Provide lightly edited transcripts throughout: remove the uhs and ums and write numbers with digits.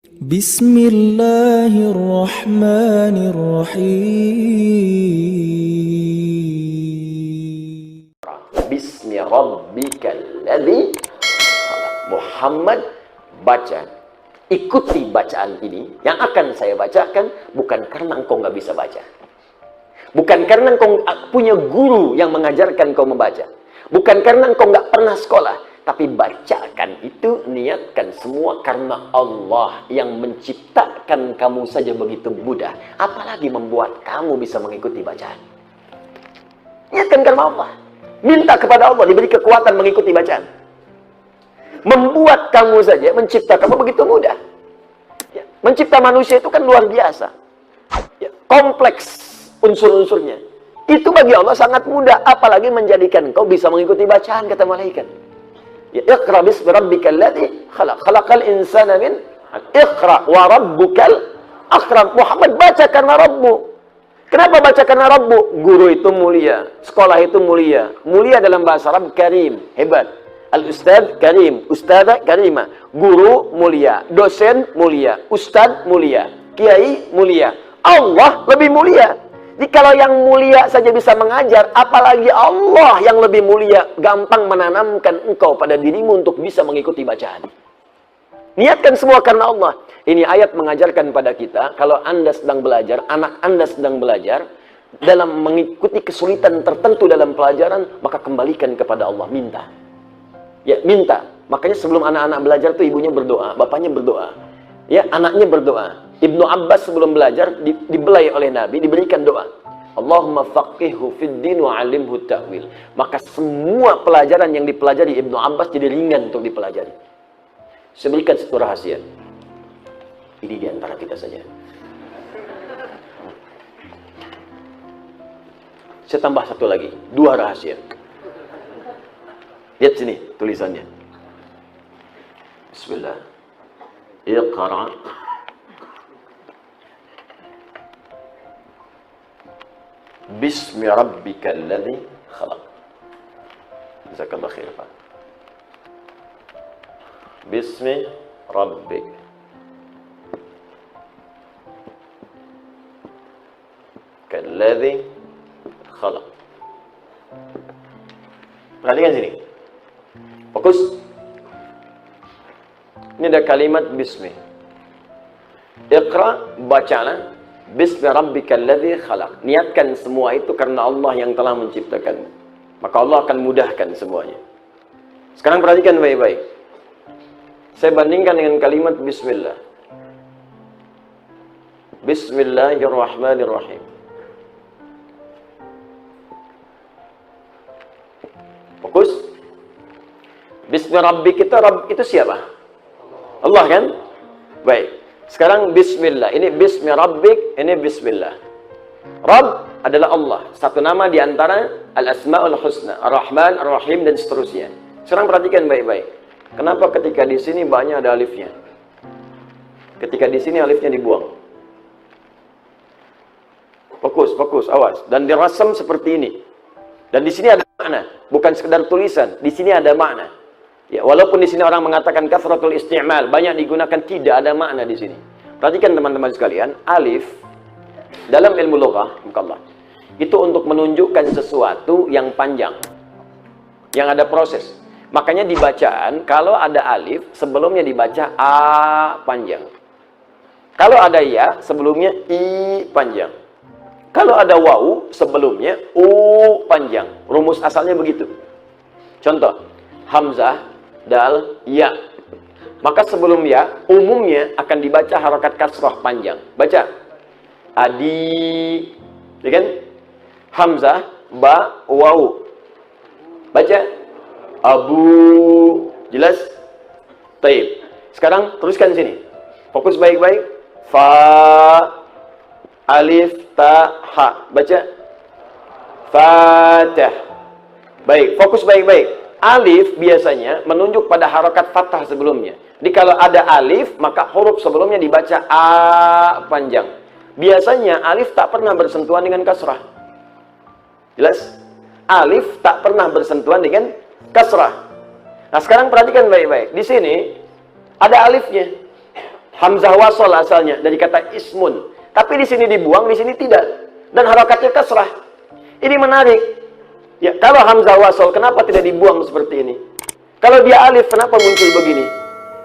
Bismillahirrahmanirrahim. Bismi rabbikal ladzi khalaq. Muhammad, baca, ikuti bacaan ini yang akan saya bacakan, bukan karena engkau nggak bisa baca, bukan karena engkau punya guru yang mengajarkan engkau membaca, bukan karena engkau nggak pernah sekolah, tapi bacakan itu, niatkan semua karena Allah yang menciptakan kamu saja begitu mudah, apalagi membuat kamu bisa mengikuti bacaan. Niatkan karena Allah, minta kepada Allah diberi kekuatan mengikuti bacaan. Membuat kamu saja, mencipta kamu begitu mudah. Ya, mencipta manusia itu kan luar biasa. Ya, kompleks unsur-unsurnya. Itu bagi Allah sangat mudah, apalagi menjadikan kau bisa mengikuti bacaan, kata malaikat. Ya, Iqra bismi rabbikal ladzi khalaq. Khalaqal insana min 'alaq. Iqra wa rabbukal akram. Muhammad, baca karena Rabbu. Kenapa baca karena Rabbu? Guru itu mulia, sekolah itu mulia. Mulia dalam bahasa Arab karim, hebat. Al-ustadz karim, ustadzah karimah. Guru mulia, dosen mulia, ustadz mulia, kiai mulia. Allah lebih mulia. Jadi kalau yang mulia saja bisa mengajar, apalagi Allah yang lebih mulia, gampang menanamkan engkau pada dirimu untuk bisa mengikuti bacaan. Niatkan semua karena Allah. Ini ayat mengajarkan pada kita, kalau Anda sedang belajar, anak Anda sedang belajar, dalam mengikuti kesulitan tertentu dalam pelajaran, maka kembalikan kepada Allah, minta. Ya, minta. Makanya sebelum anak-anak belajar tuh ibunya berdoa, bapaknya berdoa. Ya, anaknya berdoa. Ibnu Abbas sebelum belajar dibelai oleh Nabi, diberikan doa. Allahumma faqihhu fid din wa 'allimhu ta'wil. Maka semua pelajaran yang dipelajari Ibnu Abbas jadi ringan untuk dipelajari. Saya berikan satu rahasia. Ini di antara kita saja. Saya tambah satu lagi, dua rahasia. Lihat sini tulisannya. Bismillah. Iqra bismi rabbikal ladzi khalaq. Jazakallahu khair, Pak. Bismi rabbik kalladzi khalaq. Perhatikan sini. Fokus. Ini ada kalimat bismi. Iqra, bacalah. Bismi rabbikal ladzi khalaq. Niatkan semua itu karena Allah yang telah menciptakanmu. Maka Allah akan mudahkan semuanya. Sekarang perhatikan baik-baik. Saya bandingkan dengan kalimat bismillah. Bismillahirrahmanirrahim. Fokus. Bismi rabbik kita, Rabb itu siapa? Allah kan? Baik. Sekarang bismillah. Ini bismi rabbik, ini bismillah. Rabb adalah Allah. Satu nama di antara al-asma'ul husna. Ar-Rahman, Ar-Rahim, dan seterusnya. Sekarang perhatikan baik-baik. Kenapa ketika di sini banyak ada alifnya? Ketika di sini alifnya dibuang. Fokus, fokus, awas. Dan dirasam seperti ini. Dan di sini ada makna. Bukan sekedar tulisan. Di sini ada makna. Ya, walaupun di sini orang mengatakan kathratul isti'mal, banyak digunakan, tidak ada makna di sini. Perhatikan teman-teman sekalian, alif dalam ilmu lughah, itu untuk menunjukkan sesuatu yang panjang, yang ada proses. Makanya di bacaan, kalau ada alif, sebelumnya dibaca a panjang. Kalau ada ya, sebelumnya i panjang. Kalau ada wawu, sebelumnya u panjang. Rumus asalnya begitu. Contoh, hamzah, dal, ya. Maka sebelum ya, umumnya akan dibaca harakat kasrah panjang. Baca. Adi. Ya kan? Hamzah, ba, wawu. Baca. Abu. Jelas? Taib. Sekarang teruskan sini. Fokus baik-baik. Fa. Alif, ta, ha. Baca. Fatah. Baik, fokus baik-baik. Alif biasanya menunjuk pada harokat fathah sebelumnya. Jadi kalau ada alif, maka huruf sebelumnya dibaca a panjang. Biasanya alif tak pernah bersentuhan dengan kasrah. Jelas? Alif tak pernah bersentuhan dengan kasrah. Nah sekarang perhatikan baik-baik. Di sini ada alifnya. Hamzah wasol asalnya dari kata ismun. Tapi di sini dibuang, di sini tidak. Dan harakatnya kasrah. Ini menarik. Ya, kalau hamzah wasol, kenapa tidak dibuang seperti ini? Kalau dia alif, kenapa muncul begini?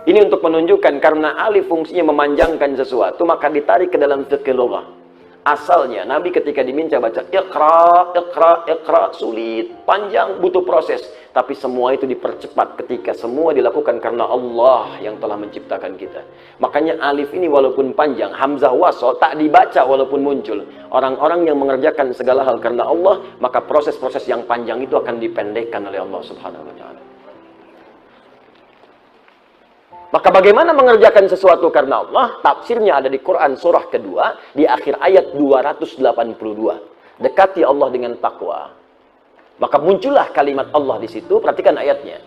Ini untuk menunjukkan karena alif fungsinya memanjangkan sesuatu, maka ditarik ke dalam fiqh lughah. Asalnya, Nabi ketika diminta baca iqra, iqra, iqra, sulit, panjang, butuh proses. Tapi semua itu dipercepat ketika semua dilakukan karena Allah yang telah menciptakan kita. Makanya alif ini walaupun panjang, hamzah wasol tak dibaca walaupun muncul. Orang-orang yang mengerjakan segala hal karena Allah, maka proses-proses yang panjang itu akan dipendekkan oleh Allah Subhanahu wa Ta'ala. Maka bagaimana mengerjakan sesuatu karena Allah? Tafsirnya ada di Quran surah kedua, di akhir ayat 282. Dekati Allah dengan takwa. Maka muncullah kalimat Allah di situ. Perhatikan ayatnya.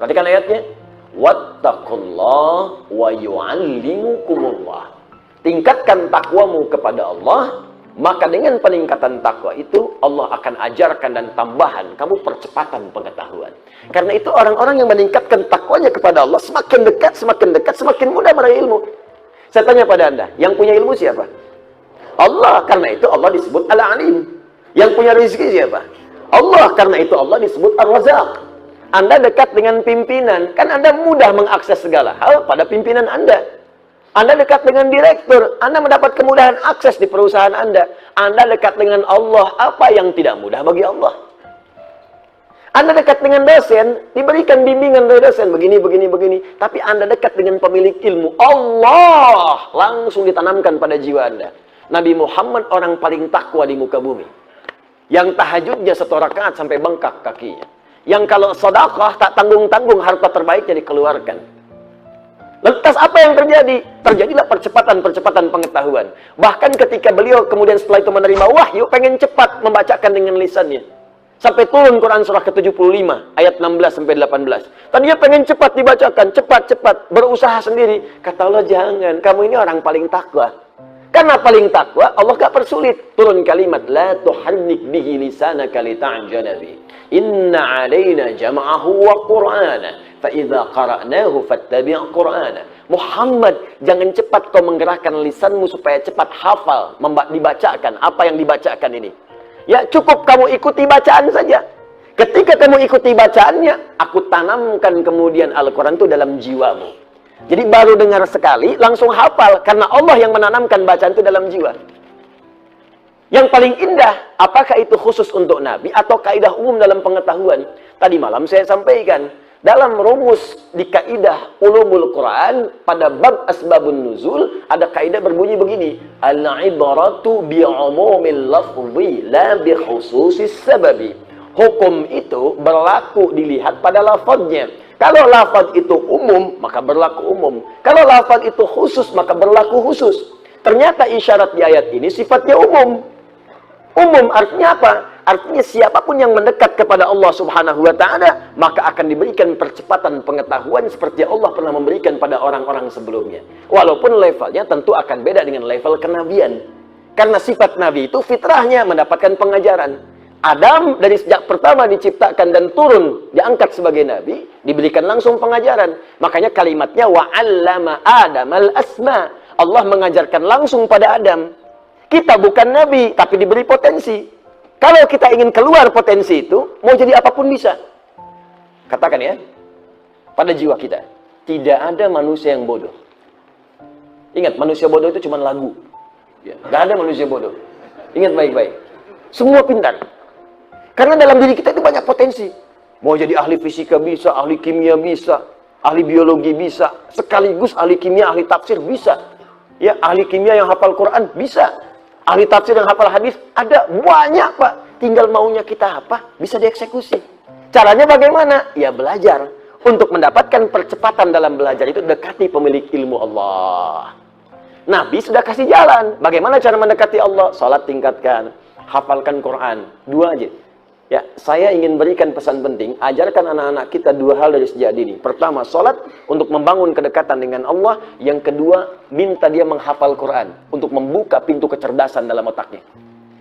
Perhatikan ayatnya. Wattaqullah wa yu'allimukumullah. Tingkatkan takwamu kepada Allah. Maka dengan peningkatan takwa itu, Allah akan ajarkan dan tambahan kamu percepatan pengetahuan. Karena itu orang-orang yang meningkatkan takwanya kepada Allah, semakin dekat, semakin mudah meraih ilmu. Saya tanya pada Anda, yang punya ilmu siapa? Allah. Karena itu Allah disebut Al-Alim. Yang punya rezeki siapa? Allah. Karena itu Allah disebut Ar-Razaq. Anda dekat dengan pimpinan, kan Anda mudah mengakses segala hal pada pimpinan Anda. Anda dekat dengan direktur, Anda mendapat kemudahan akses di perusahaan Anda. Anda dekat dengan Allah, apa yang tidak mudah bagi Allah? Anda dekat dengan dosen, diberikan bimbingan dari dosen, begini. Tapi Anda dekat dengan pemilik ilmu, Allah, langsung ditanamkan pada jiwa Anda. Nabi Muhammad orang paling takwa di muka bumi. Yang tahajudnya 1 rakaat sampai bengkak kakinya. Yang kalau sedekah tak tanggung-tanggung harta terbaiknya dikeluarkan. Lantas apa yang terjadi? Terjadilah percepatan pengetahuan. Bahkan ketika beliau kemudian setelah itu menerima wahyu, pengen cepat membacakan dengan lisannya. Sampai turun Quran surah ke-75, ayat 16-18. Dan dia pengen cepat dibacakan, cepat, berusaha sendiri. Kata Allah, jangan, kamu ini orang paling takwa. Karena paling takwa, Allah gak persulit. Turun kalimat, la tuharrik bihi lisanaka lita'jala bi. Inna alaina jam'ahu wa qur'ana. Fa'idha qara'nahu fattabi' qur'ana. Muhammad, jangan cepat kau menggerakkan lisanmu supaya cepat hafal, dibacakan apa yang dibacakan ini. Ya, cukup kamu ikuti bacaan saja. Ketika kamu ikuti bacaannya, aku tanamkan kemudian Al-Quran itu dalam jiwamu. Jadi baru dengar sekali, langsung hafal. Karena Allah yang menanamkan bacaan itu dalam jiwa. Yang paling indah, apakah itu khusus untuk Nabi atau kaidah umum dalam pengetahuan? Tadi malam saya sampaikan, dalam rumus di kaidah ulumul Quran, pada bab asbabun nuzul, ada kaidah berbunyi begini. Al-ibaratu bi'umumil lafzi, la bi khususis sababi. Hukum itu berlaku dilihat pada lafadznya. Kalau lafadz itu umum, maka berlaku umum. Kalau lafadz itu khusus, maka berlaku khusus. Ternyata isyarat di ayat ini sifatnya umum. Umum artinya apa? Artinya siapapun yang mendekat kepada Allah Subhanahu wa Ta'ala, maka akan diberikan percepatan pengetahuan seperti Allah pernah memberikan pada orang-orang sebelumnya. Walaupun levelnya tentu akan beda dengan level kenabian. Karena sifat Nabi itu fitrahnya mendapatkan pengajaran. Adam dari sejak pertama diciptakan dan turun, diangkat sebagai Nabi, diberikan langsung pengajaran. Makanya kalimatnya wa'allama Adam al-asma. Allah mengajarkan langsung pada Adam. Kita bukan Nabi, tapi diberi potensi. Kalau kita ingin keluar potensi itu, mau jadi apapun bisa. Katakan ya, pada jiwa kita, tidak ada manusia yang bodoh. Ingat, manusia bodoh itu cuma lagu. Ya, gak ada manusia bodoh. Ingat baik-baik. Semua pintar. Karena dalam diri kita itu banyak potensi. Mau jadi ahli fisika bisa, ahli kimia bisa, ahli biologi bisa, sekaligus ahli kimia, ahli tafsir bisa. Ya, ahli kimia yang hafal Quran bisa. Ahli tafsir yang hafal hadis ada banyak, Pak. Tinggal maunya kita apa? Bisa dieksekusi. Caranya bagaimana? Ya belajar. Untuk mendapatkan percepatan dalam belajar itu dekati pemilik ilmu Allah. Nabi sudah kasih jalan. Bagaimana cara mendekati Allah? Salat tingkatkan, hafalkan Quran. 2 aja. Ya, saya ingin berikan pesan penting, ajarkan anak-anak kita 2 hal dari sejak dini. Pertama, sholat untuk membangun kedekatan dengan Allah. Yang kedua, minta dia menghafal Quran untuk membuka pintu kecerdasan dalam otaknya.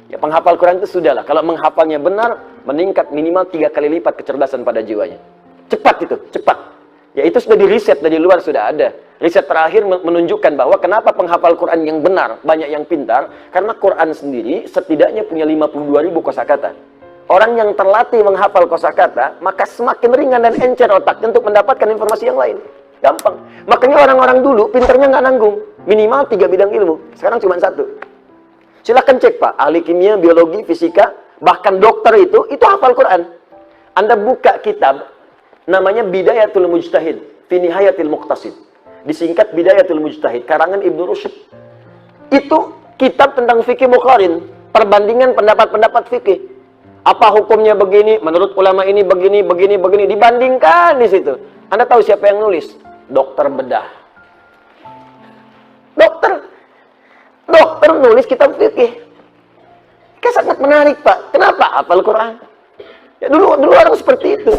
Ya, penghafal Quran itu sudahlah. Kalau menghafalnya benar, meningkat minimal 3 kali lipat kecerdasan pada jiwanya. Cepat itu, cepat. Ya, itu sudah di riset dari luar sudah ada. Riset terakhir menunjukkan bahwa kenapa penghafal Quran yang benar, banyak yang pintar, karena Quran sendiri setidaknya punya 52.000 kosakata. Orang yang terlatih menghafal kosakata, maka semakin ringan dan encer otaknya untuk mendapatkan informasi yang lain. Gampang. Makanya orang-orang dulu pinternya nggak nanggung. Minimal 3 bidang ilmu. Sekarang cuma 1. Silahkan cek Pak, ahli kimia, biologi, fisika, bahkan dokter itu hafal Quran. Anda buka kitab, namanya Bidayatul Mujtahid, fi Nihayatil Muqtasid. Disingkat Bidayatul Mujtahid, karangan Ibnu Rushd. Itu kitab tentang fikih muqarin, perbandingan pendapat-pendapat fikih. Apa hukumnya begini, menurut ulama ini begini, dibandingkan di situ. Anda tahu siapa yang nulis? Dokter bedah. Dokter nulis kitab fikih. Kan sangat menarik, Pak. Kenapa? Hafal Quran. Ya dulu orang seperti itu.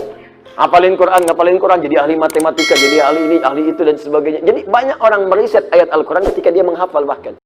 Ngapalin Quran, jadi ahli matematika, jadi ahli ini, ahli itu dan sebagainya. Jadi banyak orang meriset ayat Al-Quran ketika dia menghafal bahkan.